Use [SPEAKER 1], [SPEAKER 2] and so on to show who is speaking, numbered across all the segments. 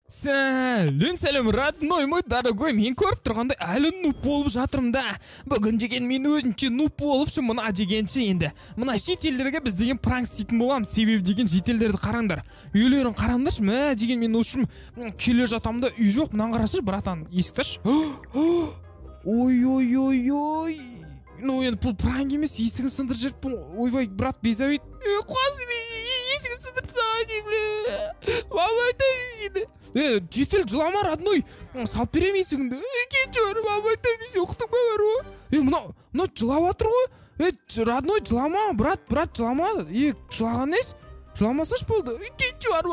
[SPEAKER 1] Сәлем, родной мой дорогой, мен көріп тұрғандай әлі нуп болып жатырмын да. Бүгін деген мен өзінше нуп болыпшы, мына дегенше енді. Мына шетелдерге біз деген пранк істейтін боламыз. Себебі деген шетелдерді қараңдар. Үйлерін қараңдаршы, мә деген мен үшін келе жатамда үй жоқ. Мынаны қарашы, братан, есікті аш. Ой. Ну енді бұл пранк емес, есігін сындырып жүріппін. Ойбай, брат, безәует. Қуасым, есігін сындырып саған, мама айтайын. Жетел, жылама, родной. Салып берем есігіңді. Кетші бар, мама айтайын, оқтың ба бар ғой. Мынау жылап атыр ғой. Родной, жылама, брат, жылама. Жылаған нес? Жыламасаш болды. Кетші бар,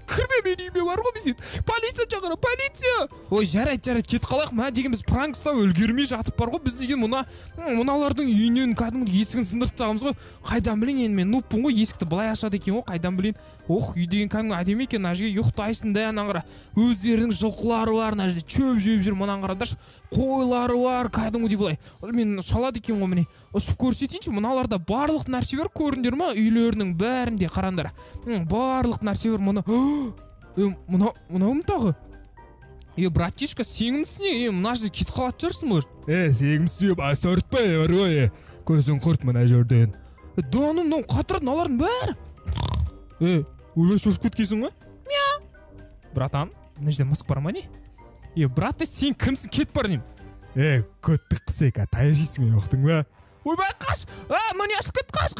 [SPEAKER 1] кірме мен үйме бар ғой бізен. Полиция шақыра, полиция. Ой, жарайды, кет қалайық. Мә деген біз пранк ұстап өлгермей жатып бар ғой. Біз деген мыналардың үйінен кәдімгі есігін сындырып тағымыз ғой. Қайдан білейін, енді мен нуппын ғой, есікті былай ашады екен ғой, қайдан білейін. Ох, үй деген кәдімгі әдемі екен, мына жерге ұйықтайсың да, ана қара. Өздерінің жылқылары бар, мына жерде шөп жеп жүр, мына қарадаршы. Қойлары бар, кәдімгідей былай. Мен шалады екен ғой міне. Осы көрсетейінші, мыналарда барлық нәрсе бар, көріңдер ма? Үйлерінің бәрінде қараңдар. Барлық нәрсе бар, мынау тағы. Братишка, сенімсіне, мына жерде кетіп қалатын шығарсың, может?
[SPEAKER 2] Сенімсіне, бас ұртпай бар ғой, көзің құрт мына жерден.
[SPEAKER 1] Доным, мынау қатырады, мыналардың бәрі.
[SPEAKER 2] Өзі шошып кеткенсің ғой?
[SPEAKER 1] Мяу. Братан, мына жерде мысық бар ма не? Брат, сен кімсің, кет бар нем?
[SPEAKER 2] Көтті қысайка, тайжисың оқтың ба?
[SPEAKER 1] Ойбай, қаш! Мына ашып кет, қаш!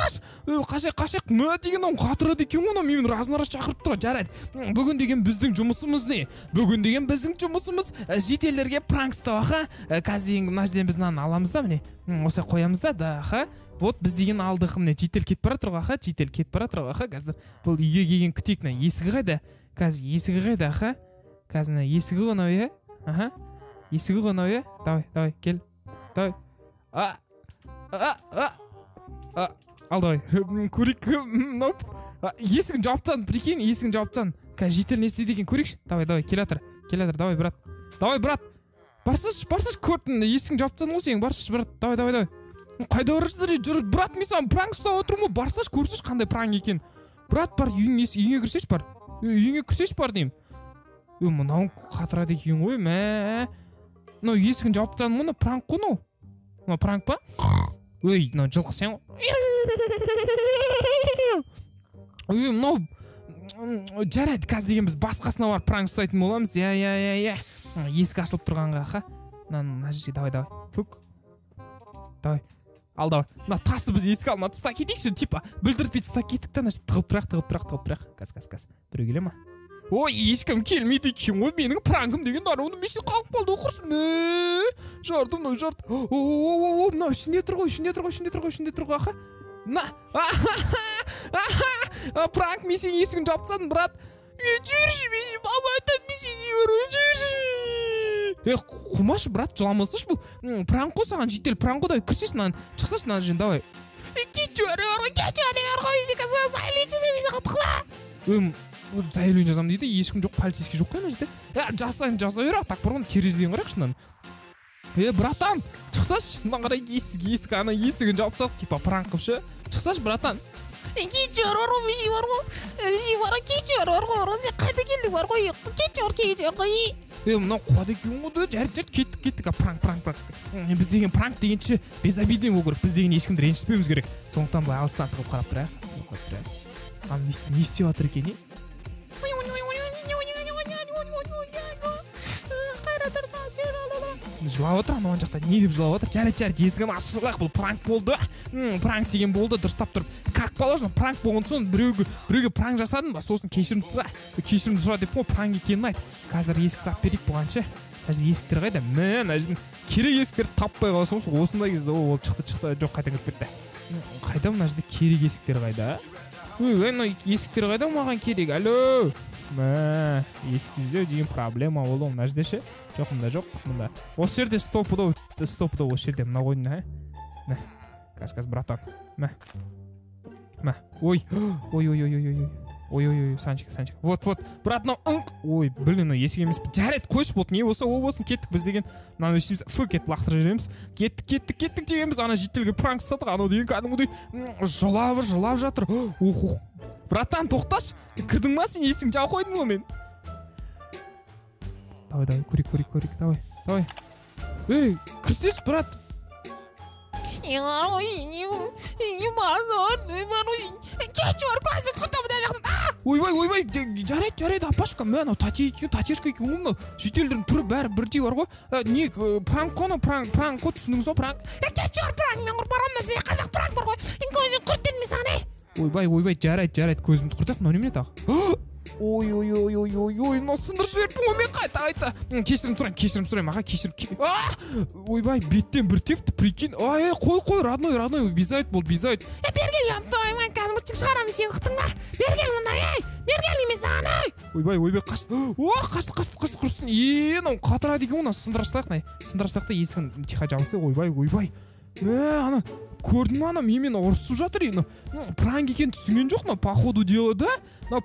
[SPEAKER 1] Қашақ, мө деген оң қатырады екен ғой, мен разын-раз шақырып тұр, жарайды. Бүгін деген біздің жұмысымыз не? Бүгін деген біздің жұмысымыз шетелдерге пранк ұстау, аха? Қазір мына жерден біз мынаны аламыз да, міне. Осы қоямыз да, аха? Вот біз деген алдық, міне шетел кетіп бара тұр, аха? Шетел кетіп бара тұр, аха? Қазір бұл үйге келген күтейік, есігі қайда? Қазір есігі қайда, аха? Қазір есігі қонау, аха? Есігі қонау, давай, кел. Давай. Алдай, көрейік, есігін жауыптсан, прикинь, есігін жауыптсан. Қазір жетел не істейді екен, көрейікші. Давай, келатыр, давай, брат. Давай, брат. Барсаш, көрдің, есігін жауыптсан ғой сен, барсаш, брат, давай. Қайда барасыздар, жүр, брат, мен саған пранк ұстап отырмын ғой, барсаш, көрсеш қандай пранк екен. Брат, бар, үйіңе кірсеш бар, деймін. Мынау қатырады екен ғой, мә. Мынау есігін жауыптсан мұны, пранк қой, мынау пранк па? Ой, мынау жылқы сен ғой. Мынау жарайды, қазір деген біз басқасына бар пранк ұстайтын боламыз. Есік ашылып тұрғанға, аха. Мына жерге, давай. Фук. Давай. Ал, давай. Мына тасы біз есік алдына тұста кетейікші, типа, бүлдіріп тұста кеттік та, тығып тұрақ. Қаз. Біреу келе ма? Ой, ешкім келмейді екен ғой, менің пранкым деген оны месе қалып қалды оқырсын. Жарды. Мынау ішінде тұр ғой, аха. Пранк месе есігін жапсадың, брат. Жүрші, мама айтам месе не бар, құмашы, брат, жыламасыш бұл. Пранк қой саған, жетел пранк қой, кірсеш, шықсаш, жын, давай. Кетші бар ғой, заявление жазам дейді, ешкім жоқ, полицейский жоқ қой ана жерде. Жаза бер, так бұрын терезеден қарайықшы мынаны. Братан, шықсаш, мына қарай есік, ана есігін жауып тастадық, типа пранк қылшы. Шықсаш, братан. Кетші бар ғой, сен қайда келдің бар ғой, кетші бар ғой. Мынау қуады екен ғой, жарып, кеттік, пранк. Біз деген пранк дегенше безобидный болу керек, біз деген ешкімді ренжітпеуіміз керек. Сондықтан былай алыстан тығып қарап тұрайық. Не істеп жатыр екен, не? Жылап отыр, ана жақта не деп жылап отыр? Жарайды, есігін ашылайық, бұл пранк болды. Пранк деген болды, дұрыстап тұрып. Как положено, пранк болған соң біреуге пранк жасадың ба? Сосын кешірім сұра деп қой, пранк екенін айт. Қазір есік сап берейік бұғанша. Қазір есіктер қайда? Керек есіктерді таппай қаласың, осындай кезде ол шықты, жоқ, қайдан кіріп кетті. Қайда мына жерде керек есіктер қайда? Есіктер қайда маған керек? Алло! Есік іздеу деген проблема ол мына жерде ше? Жоқ, мұнда. Осы жерде стопудау, осы жерде мына қойдың, мә. Қаз, братан. Мә. Ой, Санчик. Вот, брат, ой, блин, есік емес. Жарайды, қойшы болды, не болса, ол болсын, кеттік біз деген. Мынаны өшіміз, кетіп лақтырып жүреміз. Кеттік дегенбіз, ана жетелге пранк ұстадық, анау деген кәдімгідей жылап жатыр. Братан, тоқташ, кірдің ма сен, есігін жауып қойдың ғой мен. Давай, көрейік, давай. Ей, кірсеш, брат. Ойбай, жарайды, апашка, мен тачешка екен, мынау шетелдердің түрі бәрі бірдей бар ғой. Не, пранк қой, пранк қой, түсініңіз ғой, пранк. Кетші бар, пранк, мен барамын нәрсе, қазақ пранк бар ғой. Көзің құрт дедім саған, ойбай, жарайды, көзімді құртақ, мынау немене тағы? Ой, мынау сындырып жіберіппін ғой, мен қайта. Кешірім сұрайым, аға, ойбай, беттен бір тепті, прикинь. Қой, родной, безайт болды. Бергел, ямтойман, қазір мұтчық шығарамын, сен ұқтың ба? Бергел мұндай, бергел неме саған, ойбай, қашты, құрсын. Мынау қатырады екен, оны сындырастайық та есігін тиха жабылсай, ойбай. Ана, көрдің ма, менімен ұрысып жатыр, пранк екен түсінген жоқ, походу дело, да?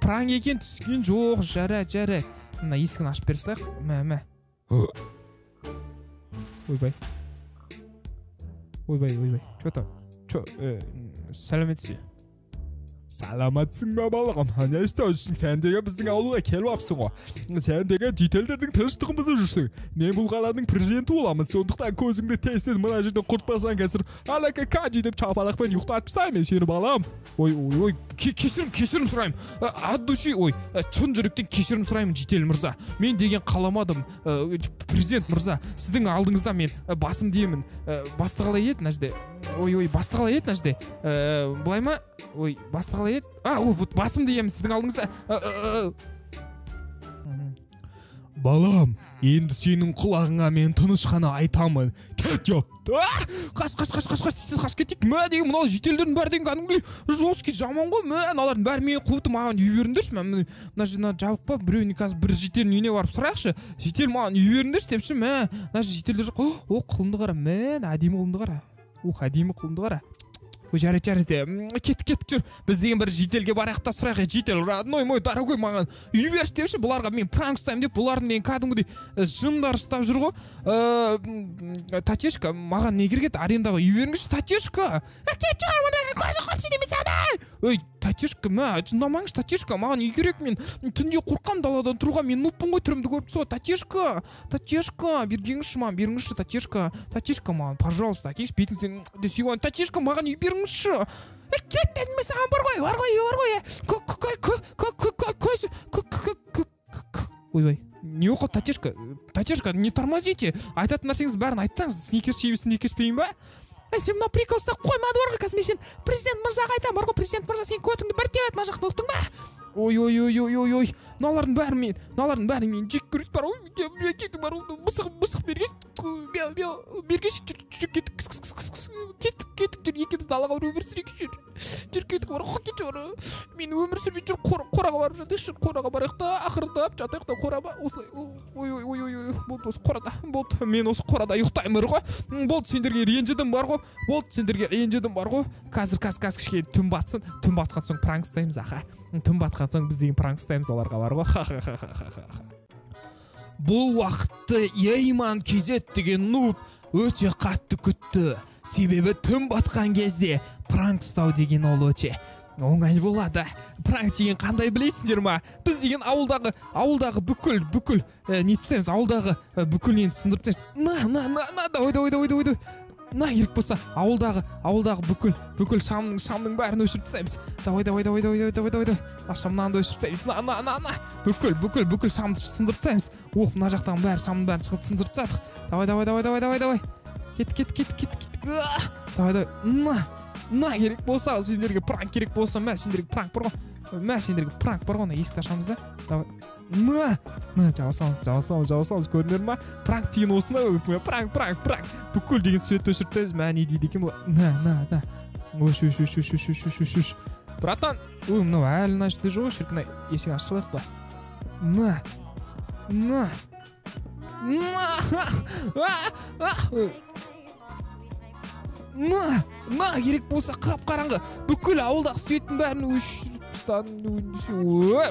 [SPEAKER 1] Пранк екен түсінген жоқ, жарай. Мына есігін ашып берсілайық, мә. Ойбай. Чё, сәлеметсіз.
[SPEAKER 2] Саламатсың ба балағым? Не істеу үшін сен деген біздің ауылға келіп апсың ғой. Сен деген шетелдердің тыныштығын бұзып жүрсің. Мен бұл қаланың президенті боламын. Сондықтан көзіңді тез мына жерден құртпасаң қазір алака кажи деп чапалақпен ұйықтатып тастаймын сені балам. Ой, кешірім сұраймын. От души, шын жүректен кешірім сұраймын, шетел мырза. Мен деген қаламадым, президент мырза. Сіздің алдыңызда мен басым деймін. Басты қалай еді нәжде? Басты қалай еді нәжде? Былай ма? Басты қалай еді? Вот басым деймін сіздің алдыңызда. Балам, енді сенің құлағыңа мен тыныш қана айтамын. Кет жоқ.
[SPEAKER 1] Қаш кетейік. Мә деген мынау жетелдердің бәрі деген кәдімгідей жорсткий жаман ғой. Мә аналардың бәрі мені қуыпты, маған үй беріңдерші. Мына жеріне жабық па, біреуіне қазір бір жетелдің үйіне барып сұрайықшы. Жетел маған үй беріңдерші депші. Мә, мына жетелдер жоқ. Қылынды қара. Мә, әдемі қылынды қара. Жарайды. Кеттік жүр. Біз деген бір жетелге барайық та сұрайық. Жетел, родной мой, дорогой, маған үй берші депші. Бұларға мен пранк ұстаймын деп, бұлардың мен кәдімгідей жындар ұстап жүр ғой. Татешка, маған не керек еді? Арендаға үй беріңізші, Татешка. Кетші бар, мұнда көзі құршы демес ана. Татешка, жындамаңыз, Татешка, маған үй керек, мен түнде қорқам даладан тұруға, мен нұппын ғой, түрімді көріп тұсу. Татешка, бергеніңізші маған, беріңізші, Татешка, маған, пожалуйста, әкеңіз бетіңізден де сүйген. Татешка, маған үй беріңізші. Кет дедім мен саған, бар ғой. Ойбай, не оқы, Татешка, не тормозите. Айтатын нәрсеңіз бәрін айттыңыз, сникерс пейін ба? Сен мына приколсына қоймады бар ғой, қазір мен сен президент мырзаға айтам, бар ғой, президент мырза, сен көтіңді бір теп ет, мына жақты ұқтың ба? Ой, мыналардың бәрі мен жек көреді бар ғой, кетің бар ғой, мысық бергеш, жүр кеттік, жүр, екеміз далаға өмір сүрейік, жүр кеттік бар ғой, кетші бар, мен өмір сүрмей жүр, қораға барып жатайықшы, қораға барайық та, ақырындап жатайық та, қораға, осылай, ой, болды осы қорада, болды, мен осы қорада ұйықтаймын ғой, болды, сендерге ренжідім бар ғой, қазір кішкене түн батқан соң пранк ұстаймыз, аха, түн батқан соң біз деген пранк ұстаймыз оларға бар ғой, Бұл уақытты Ейман Кезет деген нуб өте қатты күтті, себебі түн батқан кезде пранк ұстау деген ол өте оңай болады. Пранк деген қандай білесіңдер ма? Біз деген ауылдағы бүкіл не етпесеміз, ауылдағы бүкіл нені сындырып тастаймыз. На керек болса ауылдағы бүкіл шамның бәрін өшіріп тастаймыз. Давай. Шамнанды өшіріп тастаймыз. Бүкіл шамды сындырып тастаймыз. Мына жақтан бәрі шамның бәрін шығып сындырып тастадық. Давай. Кет. Давай. На керек болса, сендерге пранк керек болса, сендерге пранк бар ғой, есікті ашамыз да. Давай. Жауасамыз, көрінер ма? Пранк деген осында өкіме, пранк. Бүкіл деген светті өшіртсіз, не дейді екен бұл? На. Өш. Братан, мынау әлі ашты жоқ, шіркін есік ашылайық па? На керек болса қап-қараңғы бүкіл ауылдағы светтің бәрін өшіріп тастадым.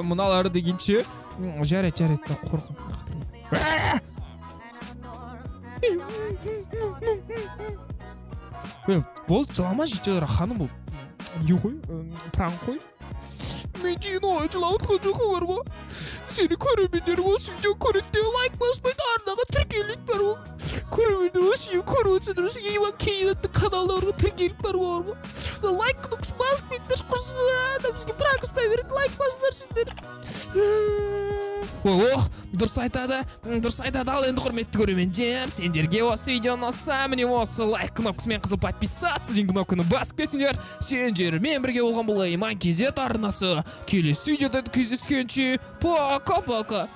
[SPEAKER 1] Мыналары дегенше жарайды, қорқын. Болды, жылама жетелер ханым, бұл не ғой, пранк қой. Мен кейін жылауытқан жоқы бар ғой. сені көрермендер осы видео көреді деп лайк баспайды, арнаға тіркеліп бару. Көрермендер осы видео көріп отырсаңдар осы Иван Кейнаттың каналына тіркеліп бару. Лайк кнопкасын басып кетіңдер, құрсын. Бізге пранк ұстай береді, лайк басыңдар сендер. Дұрыс айтады. Ал енді құрметті көрермендер, сендерге осы видео ұнаса, міне осы лайк кнопкасы мен қызыл подписаться деген кнопканы басып кетіңдер. Сендермен бірге болған бұл Иман КЗ арнасы. Келесі видеода кездескенше пока-пока.